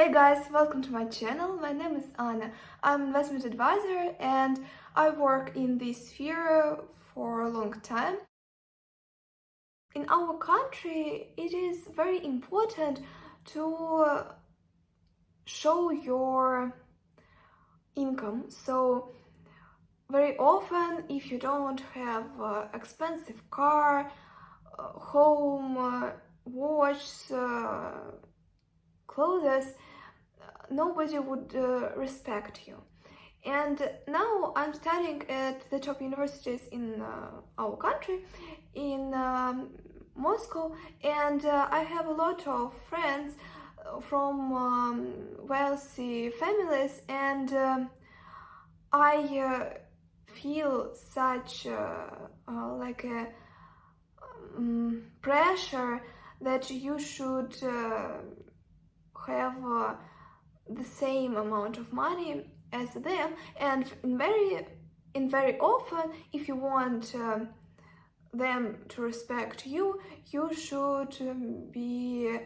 Hey guys, welcome to my channel. My name is Anna. I'm an investment advisor and I work in this sphere for a long time. In our country, it is very important to show your income. So very often, if you don't have expensive car, home, watch, clothes, nobody would respect you. And now I'm studying at the top universities in our country, in Moscow, and I have a lot of friends from wealthy families, and I feel such like a pressure that you should have the same amount of money as them, and very often, if you want them to respect you, you should be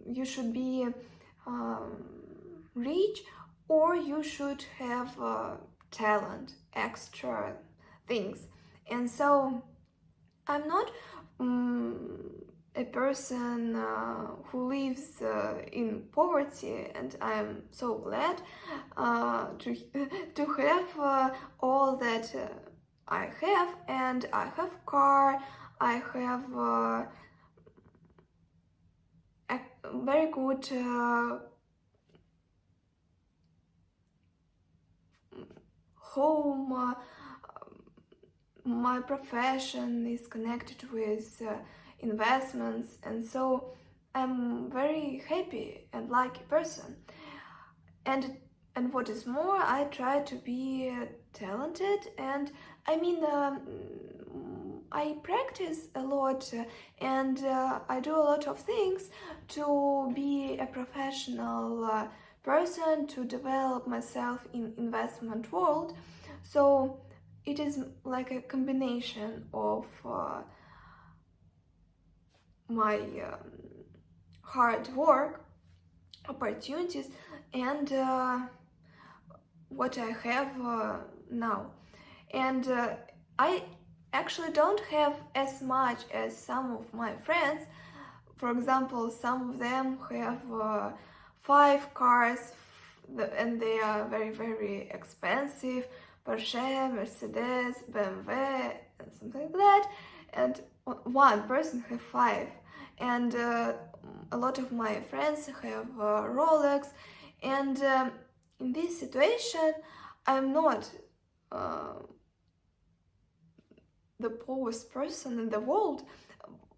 you should be rich, or you should have talent, extra things. And so I'm not a person who lives in poverty, and I'm so glad to have all that I have. And I have car, I have a very good home. My profession is connected with investments, and so I'm very happy and lucky person. And what is more, I try to be talented, and I practice a lot, and I do a lot of things to be a professional person, to develop myself in investment world. So it is like a combination of my hard work, opportunities, and what I have now. And I actually don't have as much as some of my friends. For example, some of them have 5 cars, and they are very expensive. Porsche, Mercedes, BMW, and something like that. And one person have 5. And a lot of my friends have Rolex. And in this situation, I'm not the poorest person in the world,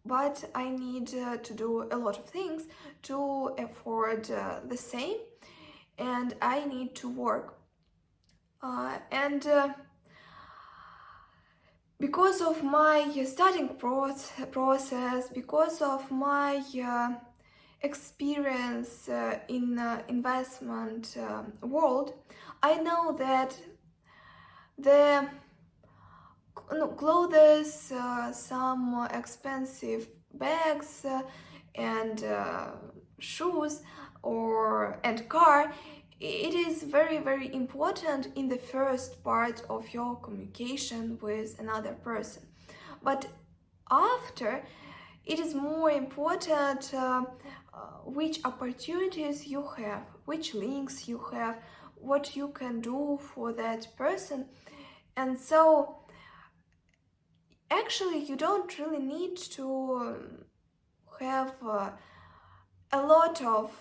but I need to do a lot of things to afford the same, and I need to work. And because of my studying process, because of my experience in investment world, I know that the clothes, some expensive bags, and shoes and car, it is very important in the first part of your communication with another person. But after, it is more important which opportunities you have, which links you have, what you can do for that person. And so actually you don't really need to have a lot of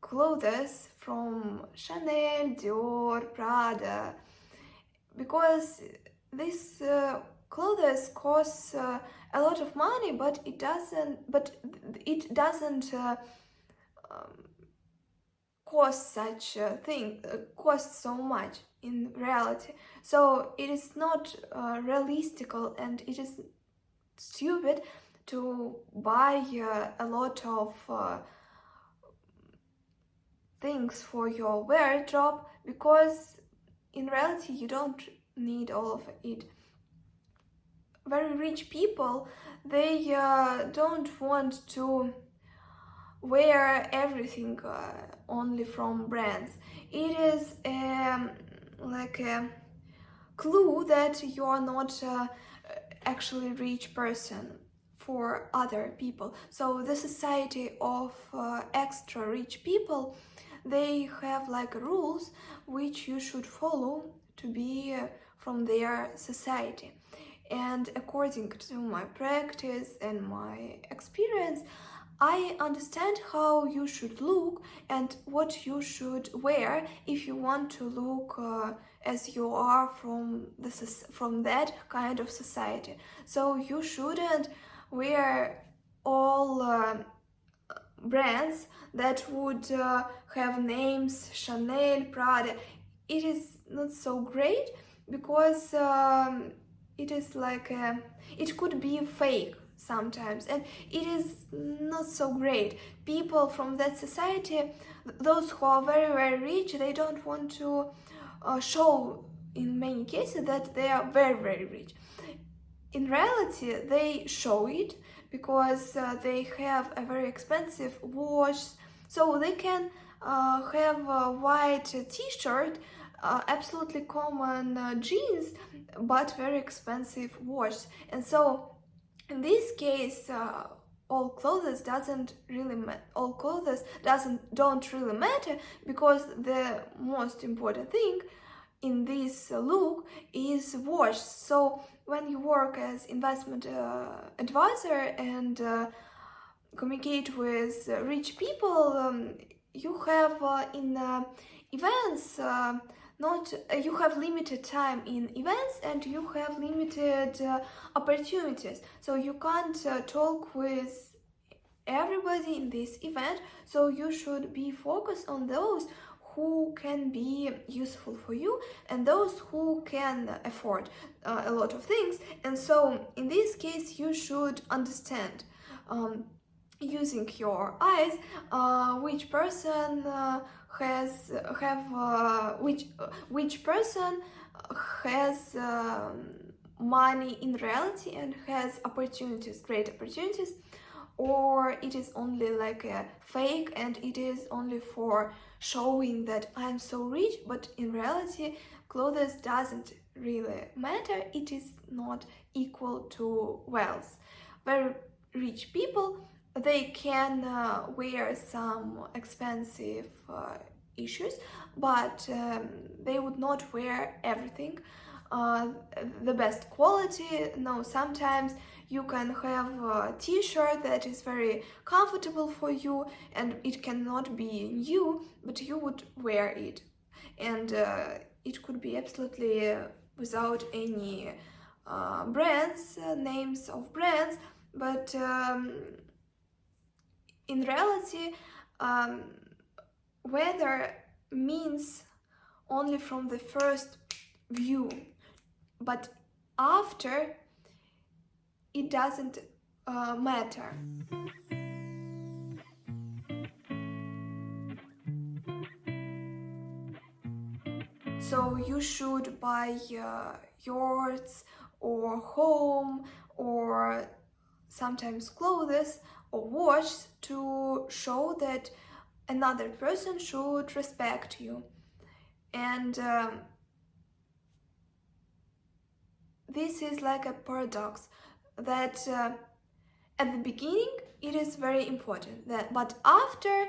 clothes from Chanel, Dior, Prada, because this clothes costs a lot of money, but it doesn't cost such a thing, cost so much in reality. So it is not realistical, and it is stupid to buy a lot of things for your wardrobe, because in reality you don't need all of it. very rich people, they don't want to wear everything only from brands. It is like a clue that you are not actually rich person for other people. So the society of extra rich people, they have like rules which you should follow to be from their society. And according to my practice and my experience, I understand how you should look and what you should wear if you want to look as you are from that kind of society. So you shouldn't wear all brands that would have names Chanel, Prada. It is not so great because it is like it could be fake sometimes, and it is not so great. People from that society, those who are very, very rich, they don't want to show in many cases that they are very, very rich. In reality, they show it because they have a very expensive watch, so they can have a white t-shirt, absolutely common jeans, but very expensive watch. And so in this case, all clothes don't really matter, because the most important thing in this look is watch. So when you work as investment advisor and communicate with rich people, you have in events not you have limited time in events, and you have limited opportunities, so you can't talk with everybody in this event. So you should be focused on those who can be useful for you and those who can afford a lot of things. And so in this case, you should understand, using your eyes, which person which person has money in reality and has opportunities, great opportunities, or it is only like a fake and it is only for showing that I'm so rich, but in reality clothes doesn't really matter. It is not equal to wealth. Very rich people, they can wear some expensive issues, but they would not wear everything the best quality. No, sometimes you can have a t-shirt that is very comfortable for you and it cannot be new, but you would wear it, and it could be absolutely without any brands, names of brands, but in reality, weather means only from the first view, but after it doesn't matter. So you should buy yurts or home or sometimes clothes or watch to show that another person should respect you. And this is like a paradox that at the beginning it is very important, but after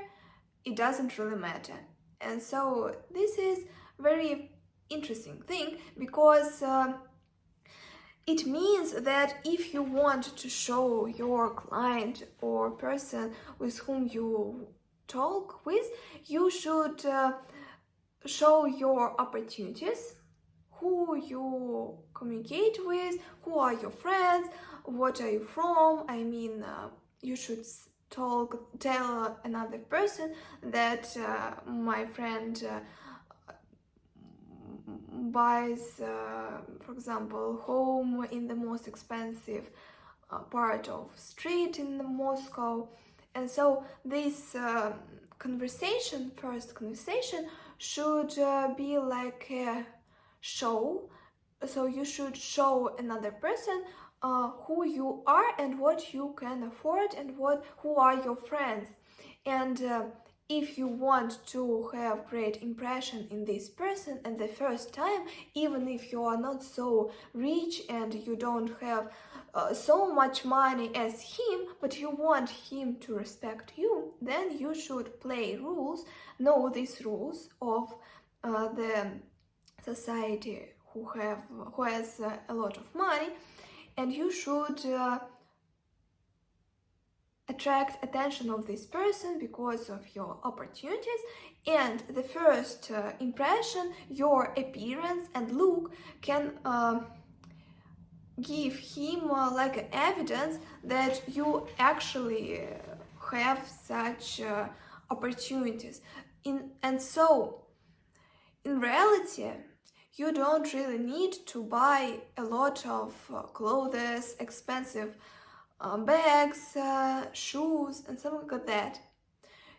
it doesn't really matter. And so this is very interesting thing, because it means that if you want to show your client or person with whom you talk with, you should show your opportunities, who you communicate with, who are your friends, what are you from. I mean, you should tell another person that my friend buys, for example, home in the most expensive part of street in Moscow. And so this first conversation should be like a show. So you should show another person who you are and what you can afford and who are your friends. And if you want to have great impression in this person at the first time, even if you are not so rich and you don't have so much money as him, but you want him to respect you, then you should play rules, know these rules of the society who has a lot of money, and you should attract attention of this person because of your opportunities. And the first impression, your appearance and look, can give him like evidence that you actually have such opportunities. And so in reality, you don't really need to buy a lot of clothes, expensive bags, shoes, and something like that.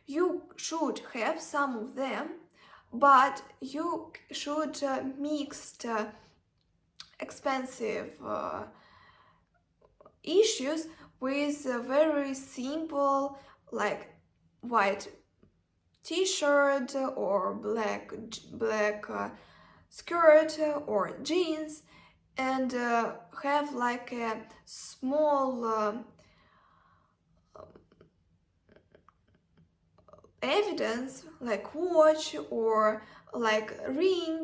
You should have some of them, but you should mix expensive issues with very simple, like white t-shirt or black skirt or jeans, and have like a small evidence like watch or like ring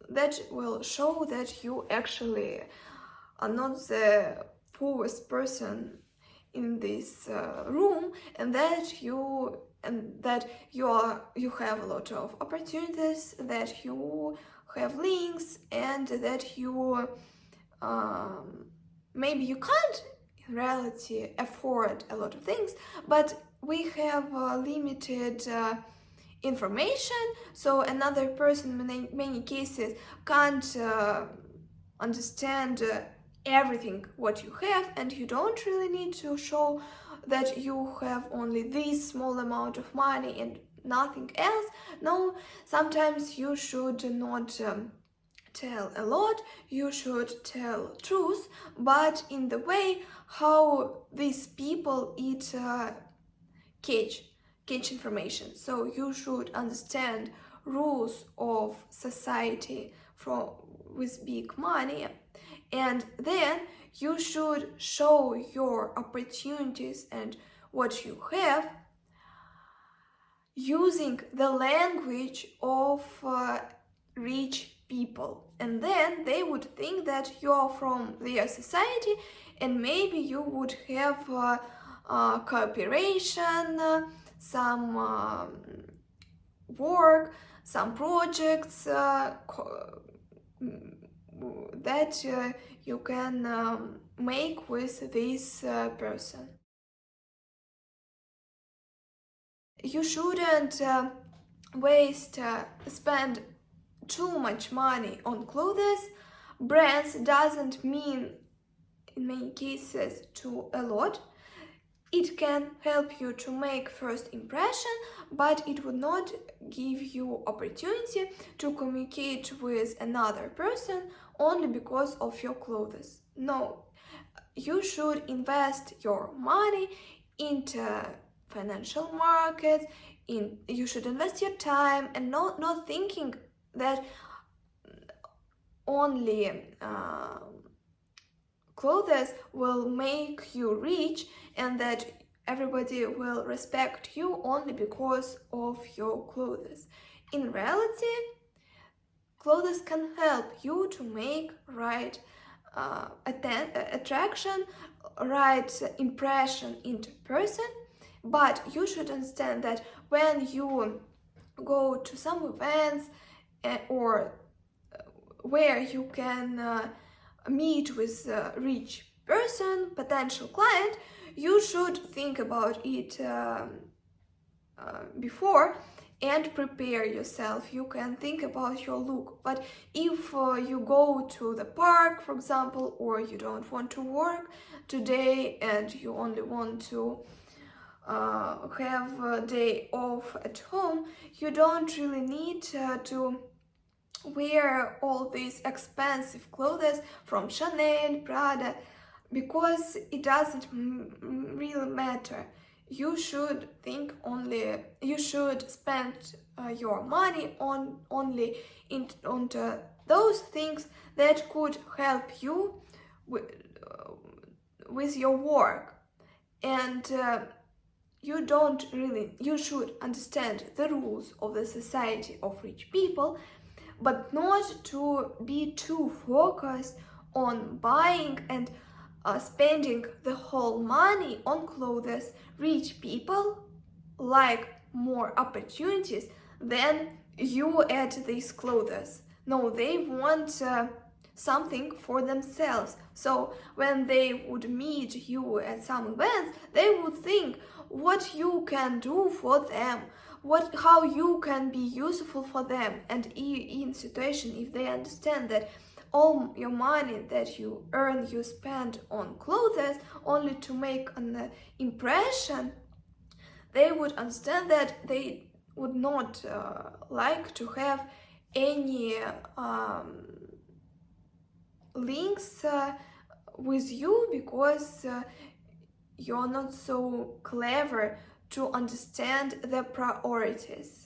that will show that you actually are not the poorest person in this room, and that you have a lot of opportunities, that you have links, and that you maybe you can't in reality afford a lot of things, but we have limited information, so another person in many cases can't understand everything what you have, and you don't really need to show that you have only this small amount of money and nothing else. No, sometimes you should not tell a lot, you should tell truth, but in the way how these people catch information. So you should understand rules of society with big money, and then you should show your opportunities and what you have using the language of rich people, and then they would think that you are from their society, and maybe you would have cooperation, some work, some projects that you can make with this person. You shouldn't spend too much money on clothes. Brands doesn't mean in many cases to a lot. It can help you to make first impression, but it would not give you opportunity to communicate with another person only because of your clothes. No, you should invest your money into financial markets, you should invest your time, and not thinking that only clothes will make you rich and that everybody will respect you only because of your clothes. In reality, clothes can help you to make right attraction, right impression into person, but you should understand that when you go to some events or where you can meet with a rich person, potential client, you should think about it before and prepare yourself. You can think about your look, but if you go to the park, for example, or you don't want to work today and you only want to have a day off at home, you don't really need to wear all these expensive clothes from Chanel, Prada. because it doesn't really matter. You should you should spend your money on only onto those things that could help you with your work. And you should understand the rules of the society of rich people, but not to be too focused on buying and spending the whole money on clothes. Rich people like more opportunities than you at these clothes. No, they want something for themselves. So when they would meet you at some events, they would think what you can do for them, how you can be useful for them. And in situation, if they understand that all your money that you earn you spend on clothes only to make an impression, they would understand that they would not like to have any links with you, because you're not so clever to understand the priorities.